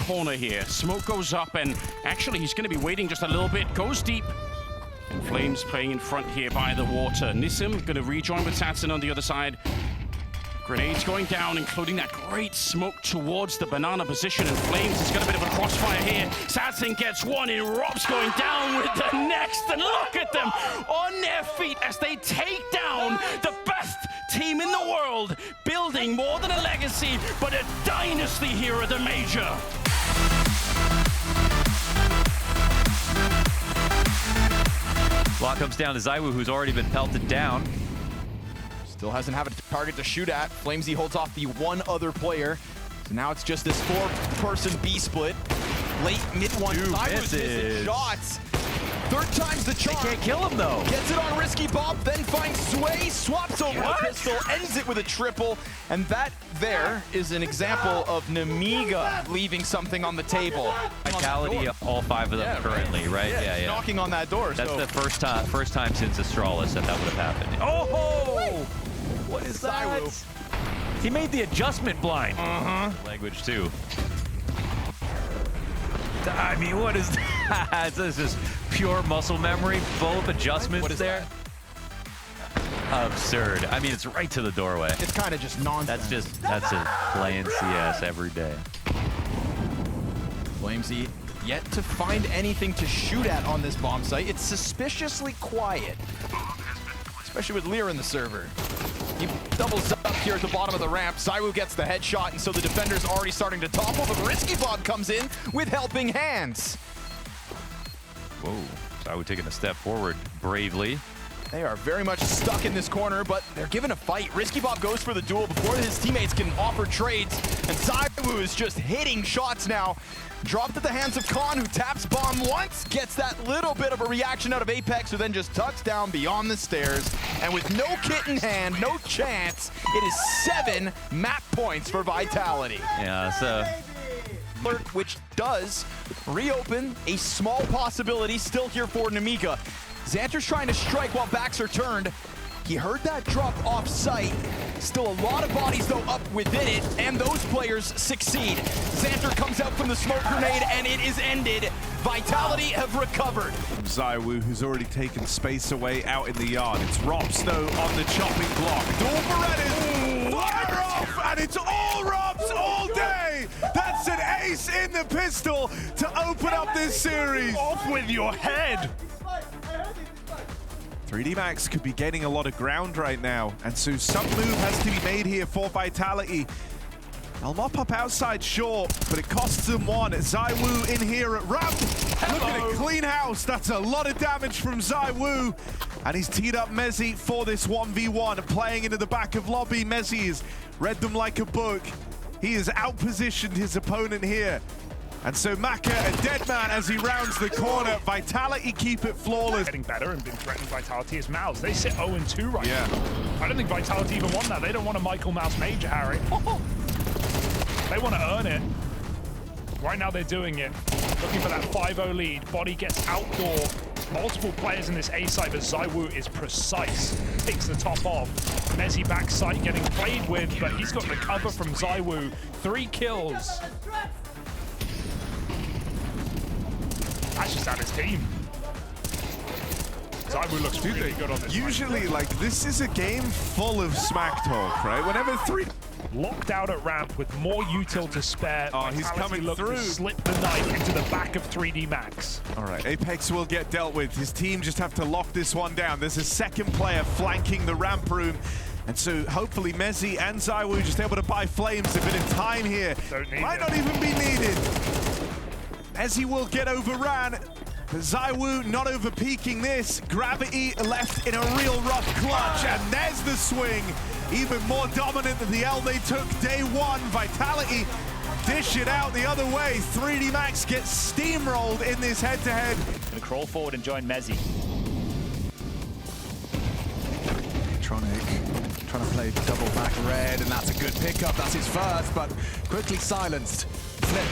corner here. Smoke goes up, and actually he's going to be waiting just a little bit. Goes deep. And Flames playing in front here by the water. Nissim going to rejoin with Tatsun on the other side. Grenades going down, including that great smoke towards the banana position, and Flames has got a bit of a crossfire here. Tatsun gets one in, Rob's going down with the next, and look at them on their feet as they take down the best team in the world, building more than a legacy, but a dynasty here at the Major. Block comes down to Zywoo, who's already been pelted down. Still hasn't had a target to shoot at. Flamesy holds off the one other player. So now it's just this four-person B split. Late mid one. Zywoo's missing shots. Third time's the charm. They can't kill him though. Gets it on Risky Bob, then finds Sway, swaps over the pistol, ends it with a triple. And that there is an example of Nemiga leaving something on the table. Vitality, all 5 of them currently, right? Yeah. Knocking on that door. That's the first time since Astralis that would have happened. Oh! What is that? He made the adjustment blind. Language too. I mean, what is that? This is pure muscle memory. Both adjustments what is there. That? Absurd. I mean, it's right to the doorway. It's kind of just nonsense. That's it. Playing CS every day. Flamesy yet to find anything to shoot at on this bomb site. It's suspiciously quiet, especially with Lear in the server. He doubles up here at the bottom of the ramp. Zywoo gets the headshot, and so the defender's already starting to topple, but Risky Bob comes in with helping hands. Whoa, Zywoo taking a step forward bravely. They are very much stuck in this corner, but they're given a fight. Risky Bob goes for the duel before his teammates can offer trades, and Zywoo is just hitting shots now. Dropped at the hands of Khan, who taps bomb once, gets that little bit of a reaction out of Apex, who then just tucks down beyond the stairs. And with no kit in hand, no chance, it is 7 map points for Vitality. Yeah, so... Which does reopen a small possibility still here for Nemiga. Xanter's trying to strike while backs are turned. He heard that drop off site. Still a lot of bodies though up within it, and those players succeed. Xanter comes out from the smoke grenade, and it is ended. Vitality have recovered. Zywoo, who's already taken space away out in the yard. It's Robs though on the chopping block. Dual Berettas, fire off, and it's all Robs all day. That's an ace in the pistol to open up this series. Off with your head. 3D Max could be gaining a lot of ground right now, and so some move has to be made here for Vitality. They'll mop up outside, sure, but it costs them one. Zywoo in here at ramp. Look at it, clean house. That's a lot of damage from Zywoo. And he's teed up Mezzy for this 1v1, playing into the back of lobby. Mezzy has read them like a book. He has outpositioned his opponent here. And so Maka, a dead man as he rounds the corner. Vitality keep it flawless. Getting better and been threatening Vitality as Mouse. They sit 0-2 right now. I don't think Vitality even want that. They don't want a Michael Mouse Major, Harry. They want to earn it. Right now they're doing it. Looking for that 5-0 lead. Body gets outdoor. Multiple players in this A side, but Zywoo is precise. Takes the top off. Mezzy backside getting played with, but he's got the cover from Zywoo. 3 kills. That's just out his team. Zywoo looks really good on this. Usually, like, this is a game full of smack talk, right? Whenever 3... Locked out at ramp with more util to spare. Oh, he's coming through. Slip the knife into the back of 3D Max. All right, Apex will get dealt with. His team just have to lock this one down. There's a second player flanking the ramp room. And so hopefully Mezzy and Zywoo just able to buy Flames a bit of time here. Might not even be needed. Mezzy will get overran. But Zywoo not over peaking this. Gravity left in a real rough clutch. And there's the swing. Even more dominant than the L they took day one. Vitality dish it out the other way. 3D Max gets steamrolled in this head-to-head. Gonna crawl forward and join Mezzy. Tronic trying to play double back red, and that's a good pickup. That's his first, but quickly silenced. Flip,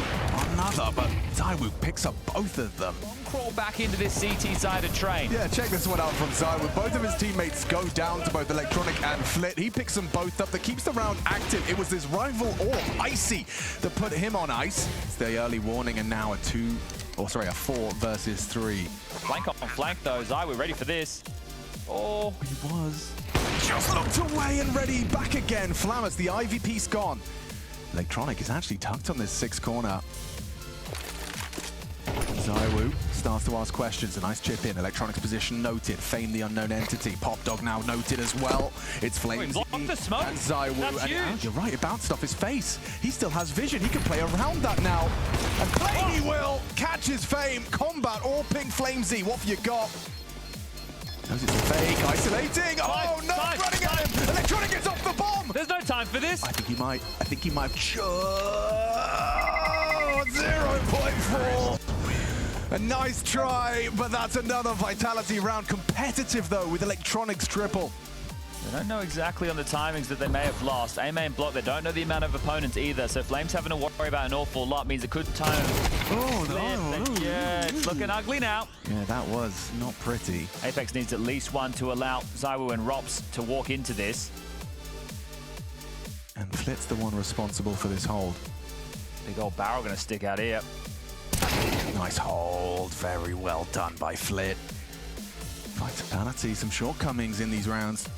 another, but Zywoo picks up both of them. Crawl back into this CT side of train. Yeah, check this one out from Zywoo. Both of his teammates go down to both Electronic and Flit. He picks them both up. That keeps the round active. It was this rival Orb, Icy, that put him on ice. It's the early warning, and now a 4 versus 3. Flank on flank though. Zywoo ready for this. Oh, He was just looked away and ready. Back again. Flammers, the Ivy piece gone. Electronic is actually tucked on this 6 corner. Zywoo starts to ask questions. A nice chip in. Electronic's position noted. Fame the unknown entity. Pop Dog now noted as well. It's Flames blocked the smoke. and Zywoo. That's and huge. you're right, it bounced off his face. He still has vision. He can play around that now. And play he will. Catches Fame. Combat all pink Flamesy. What have you got? Knows it's a fake. Isolating. Oh no! Time, Running at him. Electronic gets off the bomb. there's no time for this. I think he might have 0.4. A nice try, but that's another Vitality round. Competitive though, with Electronics triple. They don't know exactly on the timings that they may have lost. A main block, they don't know the amount of opponents either, so Flames having to worry about an awful lot means it could time. Oh no! Yeah, it's looking ugly now. Yeah, that was not pretty. Apex needs at least one to allow Zywoo and Rops to walk into this. And Flit's the one responsible for this hold. Big old barrel gonna stick out here. Nice hold, very well done by Flit. Vitality, some shortcomings in these rounds.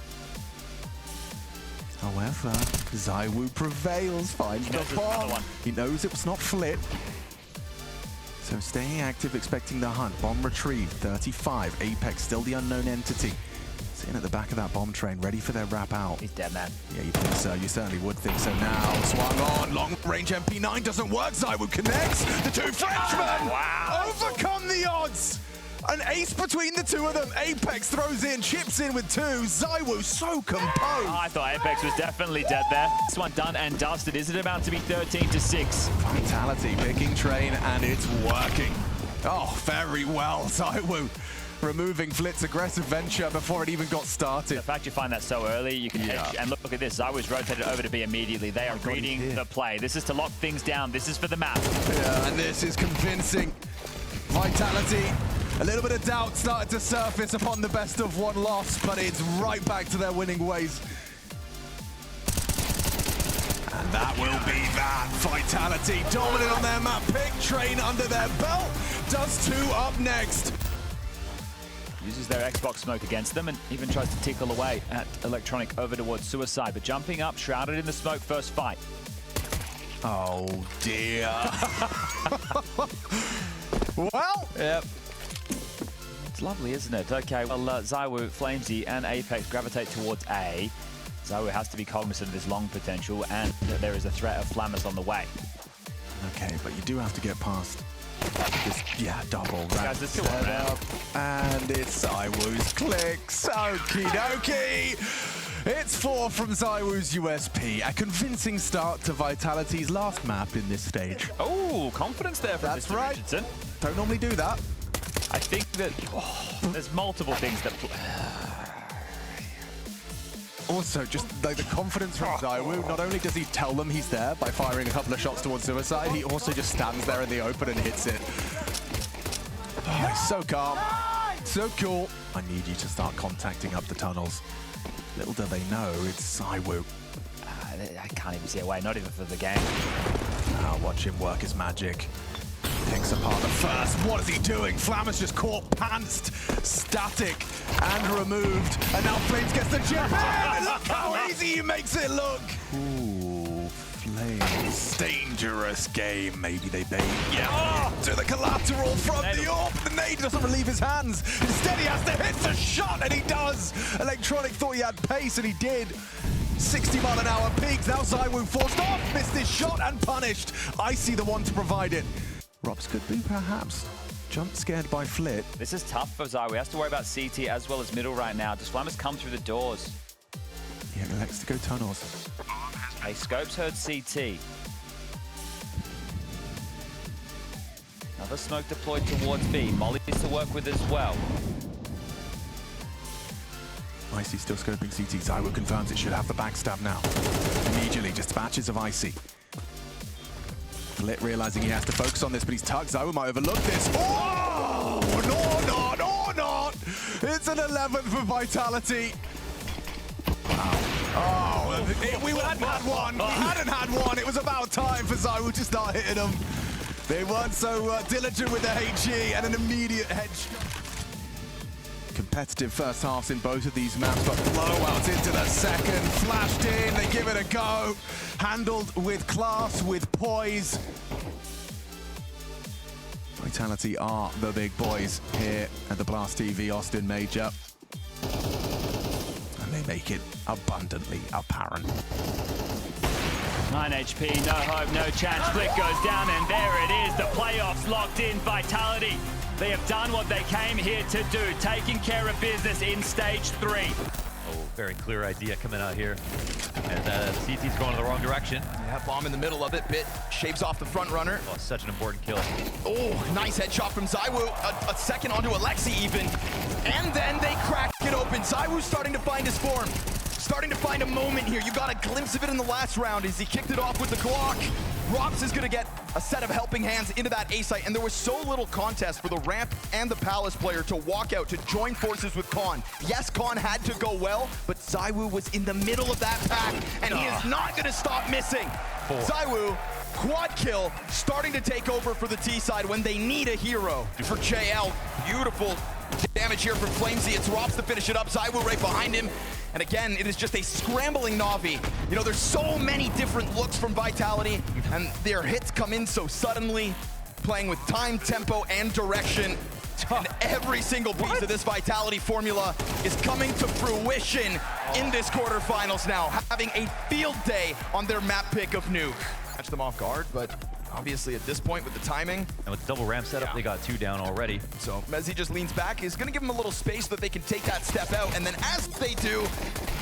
However, Zywoo prevails, finds the knows there's another bomb. one. He knows it was not Flit. So staying active, expecting the hunt. Bomb retrieved, 35. Apex still the unknown entity. Sitting at the back of that bomb train, ready for their wrap out. He's dead, man. Yeah, you think so. You certainly would think so now. Swung on, long range MP9 doesn't work. Zywoo connects. The 2 Frenchmen overcome the odds. An ace between the 2 of them. Apex throws in, chips in with 2. Zywoo so composed. I thought Apex was definitely dead there. This one done and dusted. Is it about to be 13-6? Vitality picking train, and it's working. Oh, very well, Zywoo. Removing Flit's aggressive venture before it even got started. The fact you find that so early, you can edge. And look at this. Zywoo's rotated over to B immediately. They are reading the play. This is to lock things down. This is for the map. Yeah, and this is convincing. Vitality. A little bit of doubt started to surface upon the best of one loss, but it's right back to their winning ways. And that will be that. Vitality dominant on their map. Pick train under their belt. Does 2 up next. Uses their Xbox smoke against them and even tries to tickle away at Electronic over towards Suicide. But jumping up, shrouded in the smoke, first fight. Oh, dear. Well. Yep. It's lovely, isn't it? Okay, well, Zywoo, Flamesy, and Apex gravitate towards A. Zywoo has to be cognizant of his long potential, and there is a threat of Flammers on the way. Okay, but you do have to get past this, double Guys, there's still one round. And it's Zywoo's clicks. Okie dokie. It's 4 from Zywoo's USP. A convincing start to Vitality's last map in this stage. Oh, confidence there from That's Mr. right. Richardson. Don't normally do that. I think that there's multiple things that... Also, just like the confidence from Zywoo, not only does he tell them he's there by firing a couple of shots towards Suicide, he also just stands there in the open and hits it. Oh, he's so calm, so cool. I need you to start contacting up the tunnels. Little do they know, it's Zywoo. I can't even see a way, not even for the game. Now watch him work his magic. Picks apart the first. What is he doing? Flammer's just caught pantsed, static, and removed. And now Flames gets the chip in. Look how easy he makes it look. Ooh, Flames. Dangerous game. Maybe they bait. Yeah. To the collateral from the orb. The nade doesn't relieve his hands. Instead, he has to hit the shot, and he does. Electronic thought he had pace, and he did. 60-mile-an-hour peaks. Now Zywoo forced off, missed his shot, and punished. Icy the one to provide it. Rops could be perhaps jump scared by Flit. This is tough for Zywoo. He has to worry about CT as well as middle right now. Does Flammers come through the doors? Yeah, he likes to go tunnels. Hey, Scopes heard CT. Another smoke deployed towards B. Molly's to work with as well. Icy still scoping CT. Zywoo confirms it should have the backstab now. Immediately dispatches of Icy. Glit realizing he has to focus on this, but he's tugged. Zywoo might overlook this. Oh! No, not, or not! It's an 11th for Vitality. Oh, we hadn't had one. We hadn't had one. It was about time for Zywoo to start hitting them. They weren't so diligent with the HE and an immediate headshot. Competitive first halves in both of these maps, but blowouts into the second. Flashed in, they give it a go. Handled with class, with poise. Vitality are the big boys here at the Blast TV Austin Major. And they make it abundantly apparent. 9 HP, no hope, no chance. Split goes down, and there it is. The playoffs locked in. Vitality. They have done what they came here to do, taking care of business in stage 3. Oh, very clear idea coming out here. And CT's going in the wrong direction. Yeah, bomb in the middle of it. Bit shaves off the front runner. Oh, such an important kill. Oh, nice headshot from Zywoo. A second onto Alexi even. And then they crack it open. Zywoo's starting to find his form. Starting to find a moment here. You got a glimpse of it in the last round as he kicked it off with the Glock. Robs is gonna get a set of helping hands into that A site, and there was so little contest for the Ramp and the Palace player to walk out, to join forces with Khan. Yes, Khan had to go well, but Zywoo was in the middle of that pack, and he is not gonna stop missing. Zywoo, quad kill, starting to take over for the T side when they need a hero. For JL, beautiful damage here from Flamesy. It's Robs to finish it up, Zywoo right behind him. And again, it is just a scrambling Na'Vi. You know, there's so many different looks from Vitality, and their hits come in so suddenly, playing with time, tempo, and direction. And every single piece of this Vitality formula is coming to fruition in this quarterfinals now, having a field day on their map pick of Nuke. Catch them off guard, but obviously at this point with the timing. And with the double ramp setup, they got 2 down already. So Mezzy just leans back. He's going to give him a little space so that they can take that step out. And then as they do,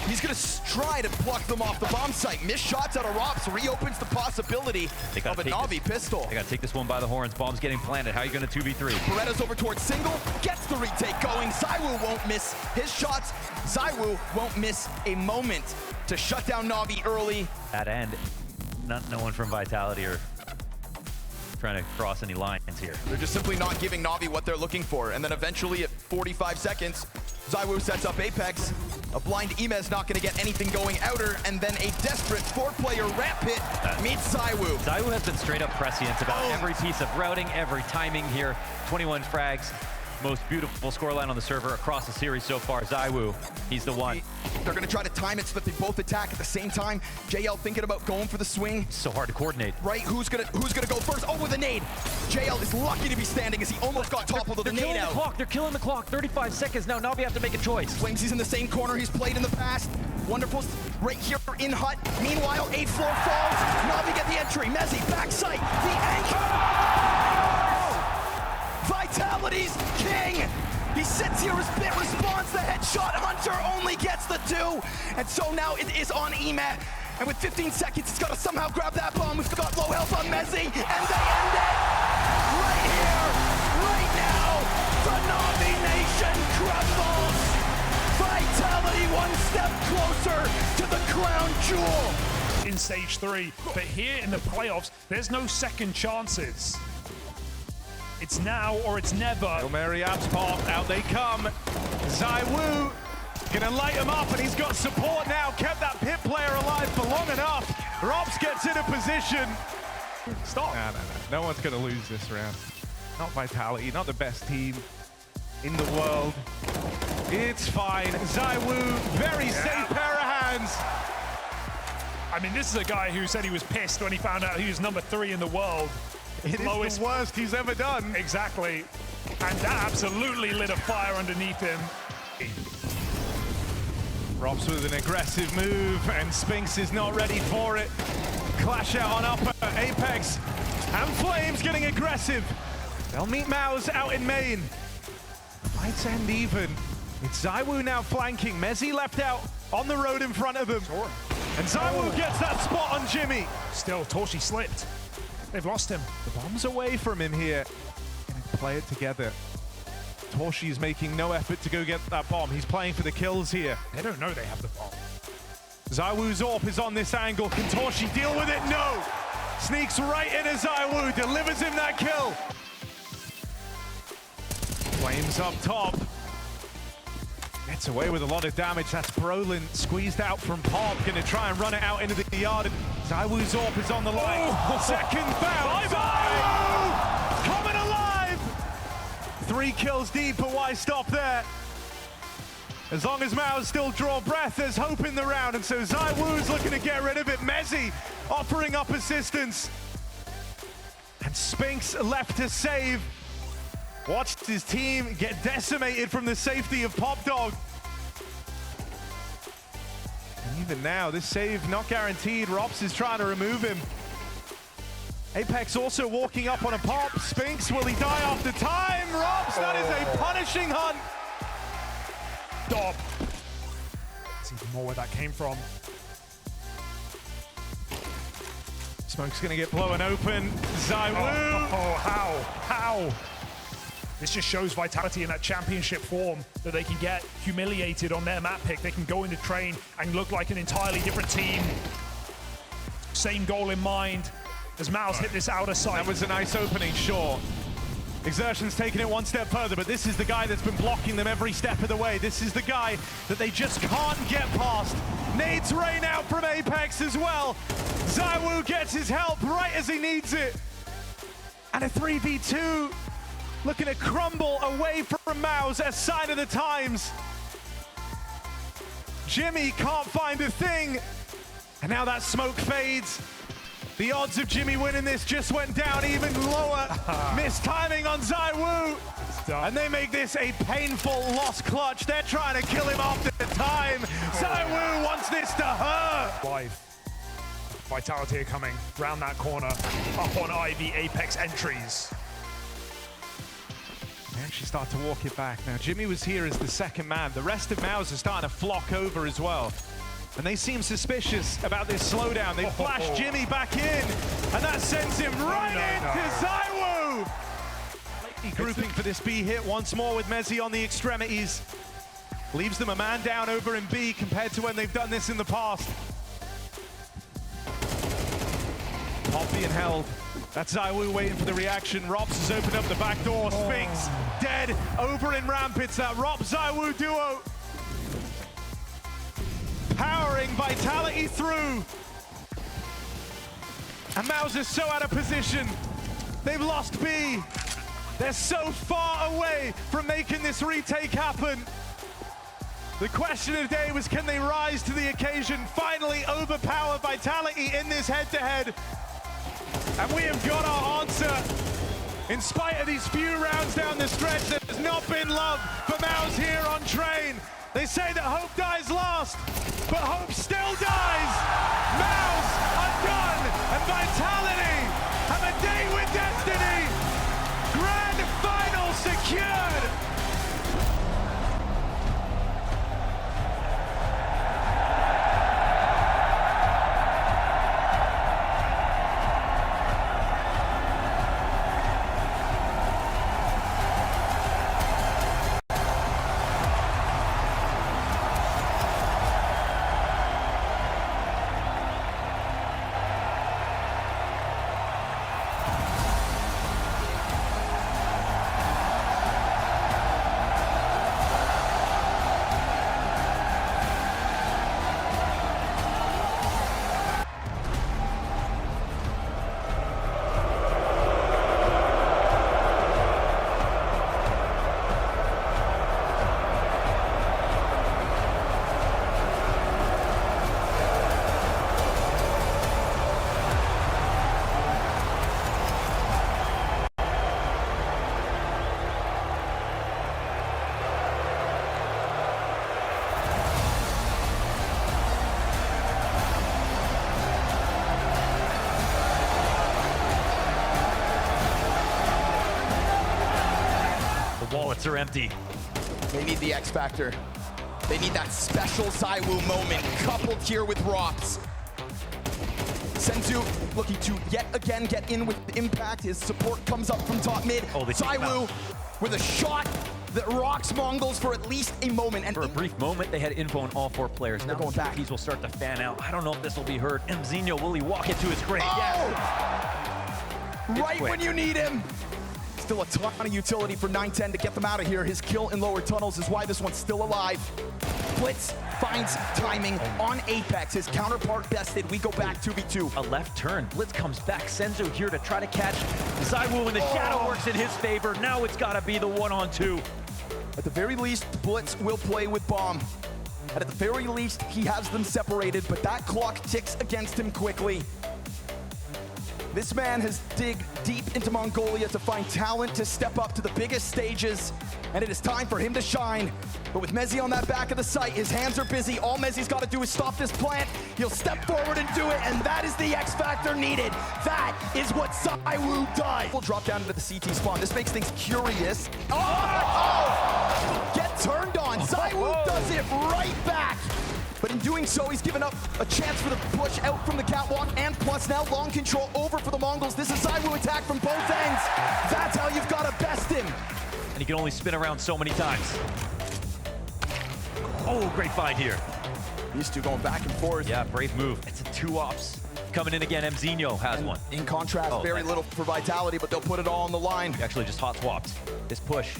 he's going to try to pluck them off the bomb site. Missed shots out of Robs reopens the possibility of a Na'Vi pistol. They got to take this one by the horns. Bomb's getting planted. How are you going to 2v3? Beretta's over towards single, gets the retake going. Zywoo won't miss his shots. Zywoo won't miss a moment to shut down Na'Vi early. That end, no one from Vitality or trying to cross any lines here. They're just simply not giving Na'Vi what they're looking for. And then eventually at 45 seconds, Zywoo sets up Apex. A blind Imez not going to get anything going outer, and then a desperate 4-player ramp hit meets Zywoo. Zywoo has been straight up prescient about every piece of routing, every timing here. 21 frags. Most beautiful scoreline on the server across the series so far. Zywoo, he's the one. They're going to try to time it so that they both attack at the same time. JL thinking about going for the swing. So hard to coordinate. Right, who's gonna go first? Oh, with a nade. JL is lucky to be standing as he almost got toppled with a nade out. They're killing the clock. 35 seconds now. Na'Vi have to make a choice. Flamesy's in the same corner he's played in the past. Wonderful right here in Hut. Meanwhile, 8th floor falls. Na'Vi get the entry. Mezzy, backside, the anchor. Vitality's king. He sits here, his bit responds, the headshot. Hunter only gets the 2. And so now it is on Emet. And with 15 seconds, it's got to somehow grab that bomb. We've got low health on Mezzy. And they end it right here, right now. The Na'Vi Nation crumbles. Vitality one step closer to the crown jewel. In stage 3, but here in the playoffs, there's no second chances. It's now or it's never. Hail Mary apps pop, out they come. Zywoo gonna light him up, and he's got support now. Kept that pit player alive for long enough. Robs gets in a position. Stop. No one's gonna lose this round. Not Vitality, not the best team in the world. It's fine. Zywoo, very safe pair of hands. I mean, this is a guy who said he was pissed when he found out he was number 3 in the world. It is the worst he's ever done. Exactly. And that absolutely lit a fire underneath him. Robs with an aggressive move, and Spinks is not ready for it. Clash out on upper, Apex, and Flames getting aggressive. They'll meet Mouse out in main. Fights end even. It's Zywoo now flanking. Mezzy left out on the road in front of him. Sure. And Zywoo gets that spot on Jimmy. Still, Torshi slipped. They've lost him. The bomb's away from him here. Gonna play it together. Torshi is making no effort to go get that bomb. He's playing for the kills here. They don't know they have the bomb. Zywoo's AWP is on this angle. Can Torshi deal with it? No! Sneaks right into Zywoo, delivers him that kill. Flames up top. Gets away with a lot of damage. That's Brolin squeezed out from Pop. Gonna try and run it out into the yard. Zywoo's AWP is on the line. Second bounce. Zywoo! Coming alive! 3 kills deep, but why stop there? As long as Maus still draw breath, there's hope in the round. And so Zywoo's looking to get rid of it. Mezzi offering up assistance. And Spinks left to save. Watched his team get decimated from the safety of Pop Dog. And even now, this save not guaranteed. Rops is trying to remove him. Apex also walking up on a Pop. Spinks, will he die after time? Rops, that is a punishing hunt. Stop. That's even more where that came from. Smoke's gonna get blown open. Zywoo. Oh, how? This just shows Vitality in that championship form that they can get humiliated on their map pick. They can go into train and look like an entirely different team. Same goal in mind as Maus hit this outer side. That was a nice opening, sure. Exertion's taking it one step further, but this is the guy that's been blocking them every step of the way. This is the guy that they just can't get past. Nades rain out from Apex as well. Zywoo gets his help right as he needs it. And a 3v2 looking to crumble away from Maus, a sign of the times. Jimmy can't find a thing. And now that smoke fades. The odds of Jimmy winning this just went down even lower. Missed timing on Zywoo. And they make this a painful loss clutch. They're trying to kill him after time. Zywoo wants this to hurt. Live. Vitality are coming round that corner, up on Ivy. Apex entries. They actually start to walk it back. Now, Jimmy was here as the second man. The rest of Maus are starting to flock over as well. And they seem suspicious about this slowdown. They flash Jimmy back in, and that sends him right into Zywoo! Grouping for this B hit once more with Mezzi on the extremities. Leaves them a man down over in B compared to when they've done this in the past. Pop being held. That's Zywoo waiting for the reaction. Rops has opened up the back door. Spinks dead over in ramp. It's that Rop-Zywoo duo. Powering Vitality through. And Maus is so out of position. They've lost B. They're so far away from making this retake happen. The question of the day was, can they rise to the occasion, finally overpower Vitality in this head-to-head? And we have got our answer. In spite of these few rounds down the stretch, there's not been love for Maus here on train. They say that hope dies last, but hope still dies. Maus are done, and Vitality have a day with destiny. Grand final secured. Wallets are empty. They need the X Factor. They need that special Zywoo moment coupled here with Rops. Zywoo looking to yet again get in with the impact. His support comes up from top mid. Oh, they take him Zywoo out. with a shot that rocks Mongols for at least a moment. And For a brief moment, they had info on all 4 players. Now going back. These will start to fan out. I don't know if this will be heard. Mzinho, will he walk it to his grave? Oh! Yes. Right quick. when you need him. Still a ton of utility for 910 to get them out of here. His kill in lower tunnels is why this one's still alive. Blitz finds timing on Apex. His counterpart bested. We go back 2v2. A left turn. Blitz comes back. Senzu here to try to catch Zywoo, and the shadow works in his favor. Now it's got to be the 1-on-2. At the very least, Blitz will play with Bomb. And at the very least, he has them separated, but that clock ticks against him quickly. This man has digged deep into Mongolia to find talent to step up to the biggest stages, and it is time for him to shine. But with Mezzi on that back of the site, his hands are busy. All Mezzi's got to do is stop this plant. He'll step forward and do it, and that is the X factor needed. That is what Zywoo does. We'll drop down into the CT spawn. This makes things curious. Oh! Get turned on. Zywoo does it right back. But in doing so, he's given up a chance for the push out from the catwalk, and plus now long control over for the Mongols. This is Zywoo attack from both ends. That's how you've got to best him. And he can only spin around so many times. Oh, great find here. These two going back and forth. Yeah, brave move. It's a 2-ops. Coming in again, Mzinho has one. In contrast, very nice. little for Vitality, but they'll put it all on the line. He actually just hot swapped. This push.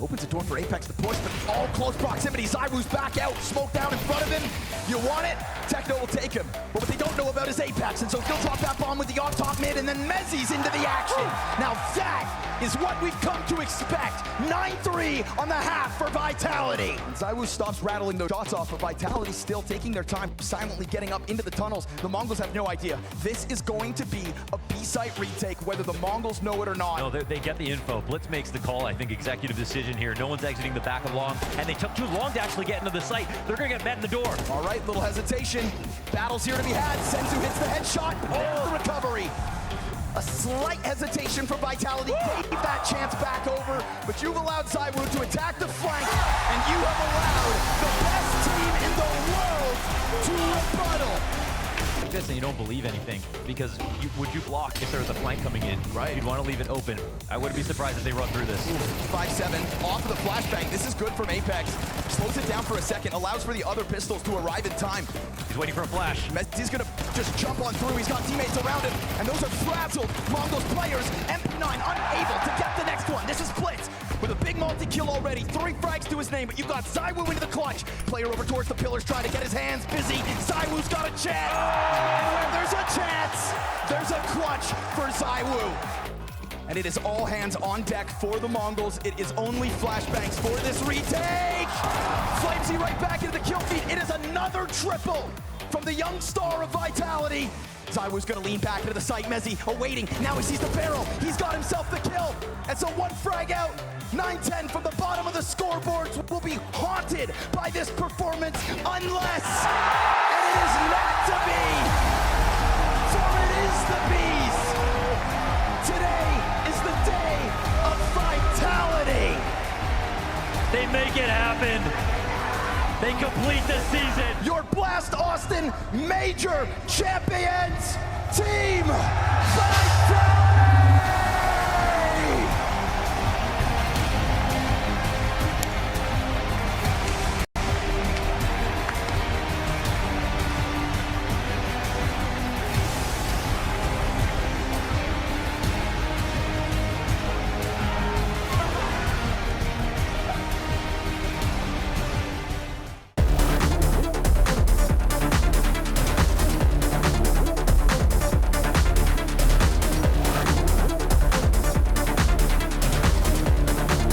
Opens the door for Apex to push, but all close proximity. Zywoo's back out, smoke down in front of him. You want it? Techno will take him. But what they don't know about is Apex, and so he'll drop that bomb with the off-top mid, and then Mezzi's into the action. Now that is what we've come to expect. 9-3 on the half for Vitality. And Zywoo stops rattling those shots off, but Vitality still taking their time, silently getting up into the tunnels. The Mongols have no idea. This is going to be a B-site retake, whether the Mongols know it or not. No, they get the info. Blitz makes the call, I think, executive decision here. No one's exiting the back of long, and they took too long to actually get into the site. They're gonna get met in the door. All right, little hesitation. Battle's here to be had. Senzu hits the headshot. Oh, the recovery. A slight hesitation for Vitality. Gave that chance back over, but you've allowed Zywoo to attack the flank, and you have allowed the best team in the world to rebuttal. This, and you don't believe anything, because would you block if there was a flank coming in? Right. You'd want to leave it open. I wouldn't be surprised if they run through this. 5-7 off of the flashbang. This is good from Apex. Slows it down for a second, allows for the other pistols to arrive in time. He's waiting for a flash. Mezzi's gonna just jump on through. He's got teammates around him, and those are frazzled Mongols players. MP9 unable to get the next one. This is Blitz with a big multi-kill already. 3 frags to his name, but you've got Zywoo into the clutch. Player over towards the pillars trying to get his hands busy. Zywoo's got a chance. And where there's a chance, there's a clutch for Zywoo. And it is all hands on deck for the Mongols. It is only flashbangs for this retake. Flamesy right back into the kill feed. It is another triple from the young star of Vitality. Zywoo's gonna lean back into the site. Mezzi awaiting. Now he sees the barrel. He's got himself the kill. And so 1 frag out. 9-10 from the bottom of the scoreboards will be haunted by this performance unless, and it is not to be, for it is the bees. Today is the day of Vitality. They make it happen. They complete the season. Your Blast Austin Major Champions team.